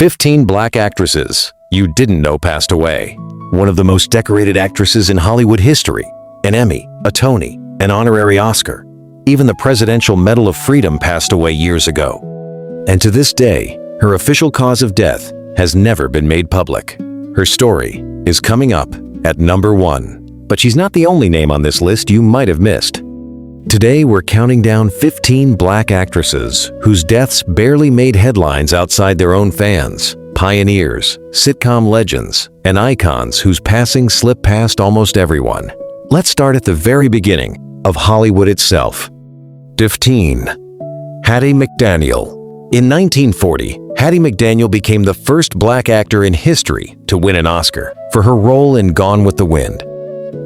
15 black actresses you didn't know passed away. One of the most decorated actresses in Hollywood history. An Emmy, a Tony, an honorary Oscar. Even the Presidential Medal of Freedom passed away years ago. And to this day, her official cause of death has never been made public. Her story is coming up at number 1. But she's not the only name on this list you might have missed. Today, we're counting down 15 black actresses whose deaths barely made headlines outside their own fans. Pioneers, sitcom legends, and icons whose passing slipped past almost everyone. Let's start at the very beginning of Hollywood itself. 15. Hattie McDaniel. In 1940, Hattie McDaniel became the first black actor in history to win an Oscar for her role in Gone with the Wind.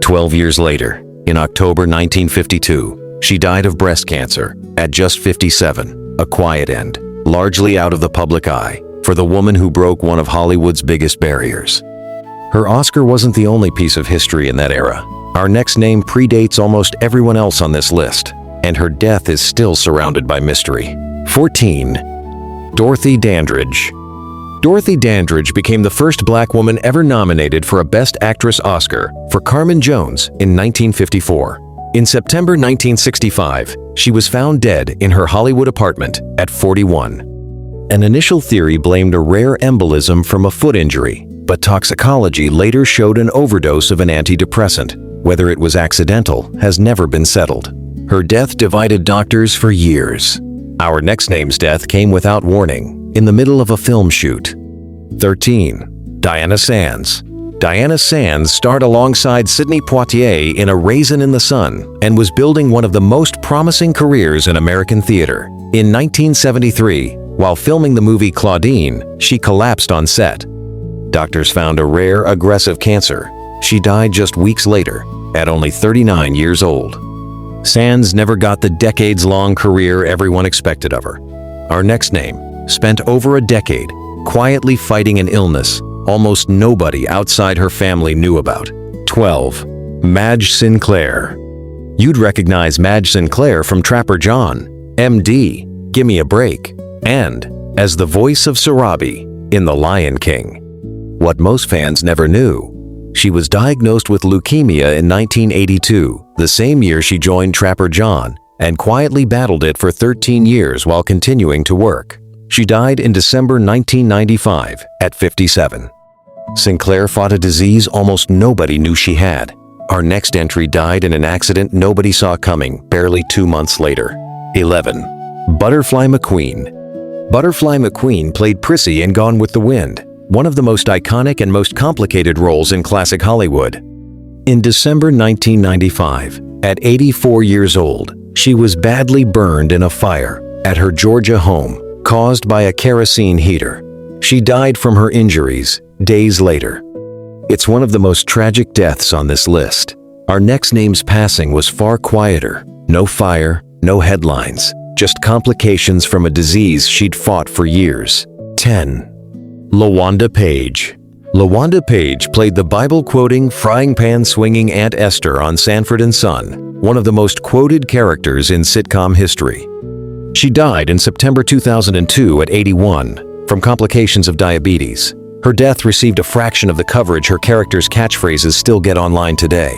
12 years later, in October 1952, she died of breast cancer at just 57, a quiet end, largely out of the public eye, for the woman who broke one of Hollywood's biggest barriers. Her Oscar wasn't the only piece of history in that era. Our next name predates almost everyone else on this list, and her death is still surrounded by mystery. 14. Dorothy Dandridge. Dorothy Dandridge became the first black woman ever nominated for a Best Actress Oscar for Carmen Jones in 1954. In September 1965, she was found dead in her Hollywood apartment at 41. An initial theory blamed a rare embolism from a foot injury, but toxicology later showed an overdose of an antidepressant. Whether it was accidental has never been settled. Her death divided doctors for years. Our next name's death came without warning, in the middle of a film shoot. 13. Diana Sands. Diana Sands starred alongside Sidney Poitier in A Raisin in the Sun and was building one of the most promising careers in American theater. In 1973, while filming the movie Claudine, she collapsed on set. Doctors found a rare, aggressive cancer. She died just weeks later, at only 39 years old. Sands never got the decades-long career everyone expected of her. Our next name spent over a decade quietly fighting an illness almost nobody outside her family knew about. 12. Madge Sinclair. You'd recognize Madge Sinclair from Trapper John, MD, Gimme a Break, and as the voice of Sarabi in The Lion King. What most fans never knew, she was diagnosed with leukemia in 1982, the same year she joined Trapper John, and quietly battled it for 13 years while continuing to work. She died in December 1995 at 57. Sinclair fought a disease almost nobody knew she had. Our next entry died in an accident nobody saw coming barely 2 months later. 11. Butterfly McQueen. Butterfly McQueen played Prissy in Gone with the Wind, one of the most iconic and most complicated roles in classic Hollywood. In December 1995, at 84 years old, she was badly burned in a fire at her Georgia home, caused by a kerosene heater. She died from her injuries days later. It's one of the most tragic deaths on this list. Our next name's passing was far quieter. No fire, no headlines, just complications from a disease she'd fought for years. 10. LaWanda Page. LaWanda Page played the Bible-quoting, frying-pan-swinging Aunt Esther on Sanford & Son, one of the most quoted characters in sitcom history. She died in September 2002 at 81 from complications of diabetes. Her death received a fraction of the coverage her character's catchphrases still get online today.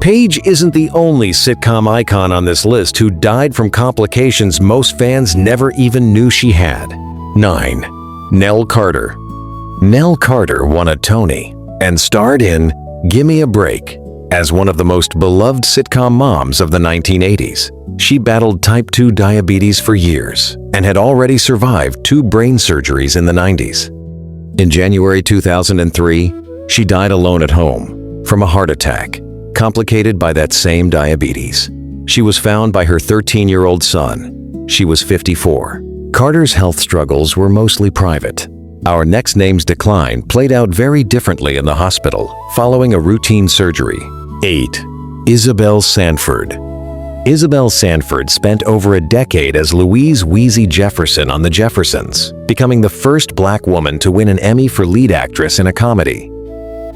Page isn't the only sitcom icon on this list who died from complications most fans never even knew she had. 9. Nell Carter. Nell Carter won a Tony and starred in Gimme a Break as one of the most beloved sitcom moms of the 1980s. She battled type 2 diabetes for years and had already survived 2 brain surgeries in the 90s. In January 2003, she died alone at home from a heart attack, complicated by that same diabetes. She was found by her 13-year-old son. She was 54. Carter's health struggles were mostly private. Our next name's decline played out very differently in the hospital following a routine surgery. 8. Isabel Sanford. Isabel Sanford spent over a decade as Louise Wheezy Jefferson on The Jeffersons, becoming the first black woman to win an Emmy for lead actress in a comedy.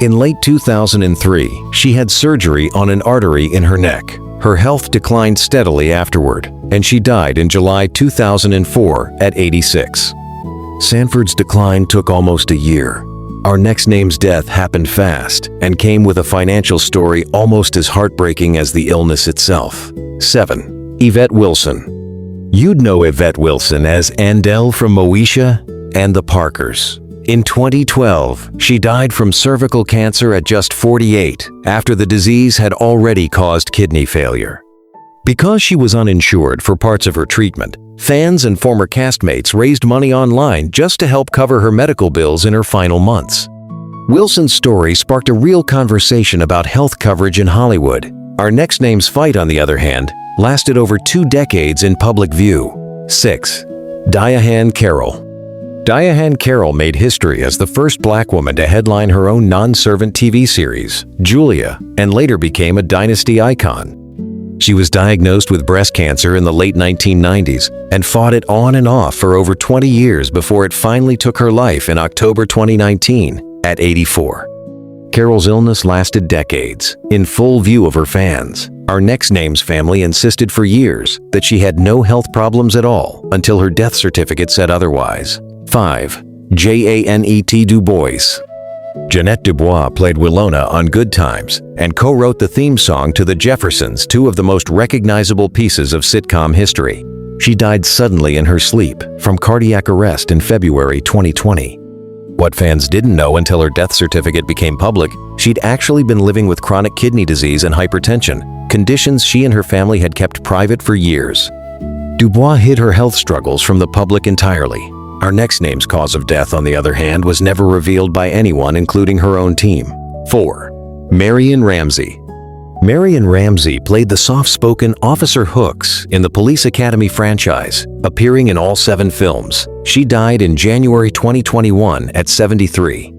In late 2003, she had surgery on an artery in her neck. Her health declined steadily afterward, and she died in July 2004 at 86. Sanford's decline took almost a year. Our next name's death happened fast and came with a financial story almost as heartbreaking as the illness itself. 7. Yvette Wilson. You'd know Yvette Wilson as Andell from Moesha and the Parkers. In 2012, she died from cervical cancer at just 48 after the disease had already caused kidney failure. Because she was uninsured for parts of her treatment, fans and former castmates raised money online just to help cover her medical bills in her final months. Wilson's story sparked a real conversation about health coverage in Hollywood. Our next name's fight, on the other hand, lasted over 2 decades in public view. 6. Diahann Carroll. Diahann Carroll made history as the first Black woman to headline her own non-servant TV series, Julia, and later became a dynasty icon. She was diagnosed with breast cancer in the late 1990s and fought it on and off for over 20 years before it finally took her life in October 2019 at 84. Carroll's illness lasted decades, in full view of her fans. Our next name's family insisted for years that she had no health problems at all until her death certificate said otherwise. 5. Janet Du Bois. Jeanette Dubois played Willona on Good Times and co-wrote the theme song to The Jeffersons, 2 of the most recognizable pieces of sitcom history. She died suddenly in her sleep from cardiac arrest in February 2020. What fans didn't know until her death certificate became public, she'd actually been living with chronic kidney disease and hypertension, conditions she and her family had kept private for years. Dubois hid her health struggles from the public entirely. Our next name's cause of death, on the other hand, was never revealed by anyone, including her own team. 4. Marion Ramsey. Marion Ramsey played the soft-spoken Officer Hooks in the Police Academy franchise, appearing in all 7 films. She died in January 2021 at 73.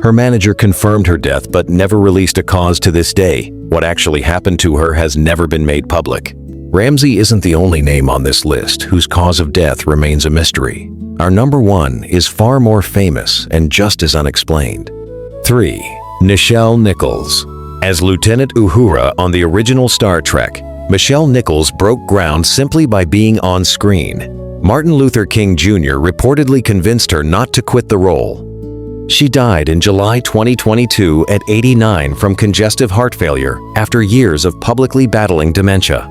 Her manager confirmed her death but never released a cause to this day. What actually happened to her has never been made public. Ramsey isn't the only name on this list whose cause of death remains a mystery. Our number 1 is far more famous and just as unexplained. 3. Nichelle Nichols. As Lieutenant Uhura on the original Star Trek, Nichelle Nichols broke ground simply by being on screen. Martin Luther King Jr. reportedly convinced her not to quit the role. She died in July 2022 at 89 from congestive heart failure after years of publicly battling dementia.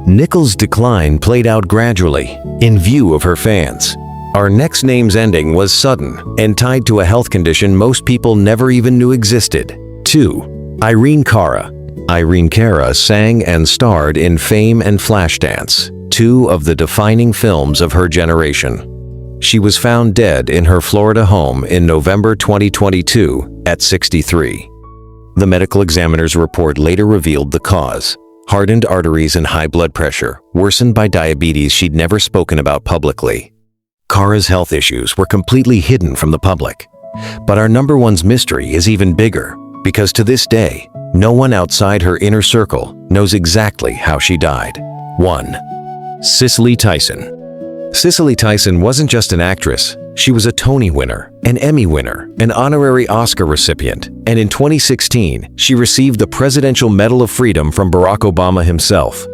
Nichols' decline played out gradually, in view of her fans. Our next name's ending was sudden and tied to a health condition most people never even knew existed. 2. Irene Cara. Irene Cara sang and starred in Fame and Flashdance, 2 of the defining films of her generation. She was found dead in her Florida home in November 2022 at 63. The medical examiner's report later revealed the cause: hardened arteries and high blood pressure, worsened by diabetes she'd never spoken about publicly. Cara's health issues were completely hidden from the public. But our number 1's mystery is even bigger, because to this day, no one outside her inner circle knows exactly how she died. 1. Cicely Tyson. Cicely Tyson wasn't just an actress. She was a Tony winner, an Emmy winner, an honorary Oscar recipient, and in 2016, she received the Presidential Medal of Freedom from Barack Obama himself.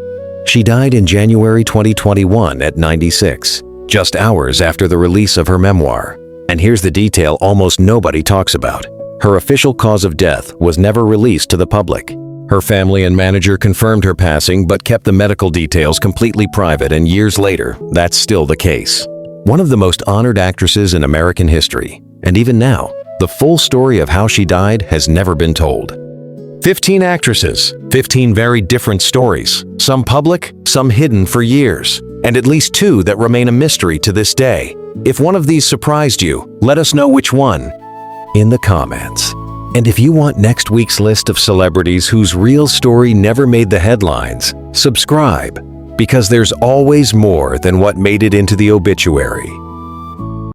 She died in January 2021 at 96. Just hours after the release of her memoir. And here's the detail almost nobody talks about. Her official cause of death was never released to the public. Her family and manager confirmed her passing but kept the medical details completely private, and years later, that's still the case. One of the most honored actresses in American history. And even now, the full story of how she died has never been told. 15 actresses, 15 very different stories, some public, some hidden for years, and at least 2 that remain a mystery to this day. If one of these surprised you, let us know which one in the comments. And if you want next week's list of celebrities whose real story never made the headlines, subscribe, because there's always more than what made it into the obituary.